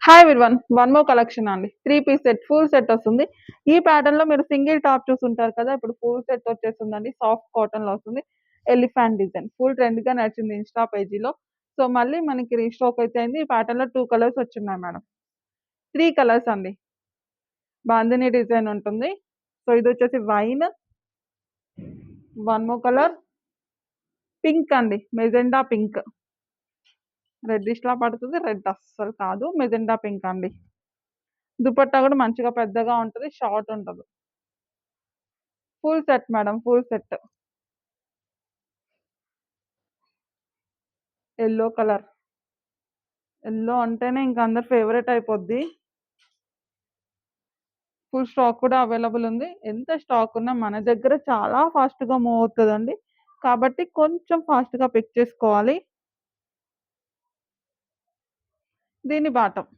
Hi everyone. One more collection అండి. 3 piece set, full set వస్తుంది. ఈ ప్యాటర్న్‌లో మీరు సింగిల్ టాప్ చూసుంటారు కదా! ఇప్పుడు ఫుల్ సెట్ వచ్చేస్తుందండి. సాఫ్ట్ కాటన్‌లో వస్తుంది. Elephant design. ఫుల్ ట్రెండ్‌గా నడిచింది ఇన్‌స్టా పేజీలో. సో, మళ్ళీ మనకి రీస్టాక్ అయితే అయింది. ఈ ప్యాటర్న్‌లో 2 కలర్స్ వచ్చున్నాయి మేడం. 3 కలర్స్ అండి. బాందిని డిజైన్ ఉంటుంది. సో, ఇదొచ్చేసి wine, one more colour pink అండి. Magenta pink. రెడ్డిష్‌లా పడుతుంది. రెడ్ అస్సలు కాదు. మెజెండా పింక్ అండి. దుపట్టా కూడా మంచిగా పెద్దగా ఉంటది. షార్ట్ ఉంటది. Full set madam. Full set. Yellow colour. Yellow అంటేనే ఇంక అందరి ఫేవరెట్ అయిపోద్ది. ఫుల్ స్టాక్ కూడా అవైలబుల్ ఉంది. ఎంత స్టాక్ ఉన్నా మన దగ్గర చాలా ఫాస్ట్‌గా మూవ్ అవుతదండి. కాబట్టి కొంచెం ఫాస్ట్‌గా పిక్ చేసుకోవాలి. దీని బాటమ్.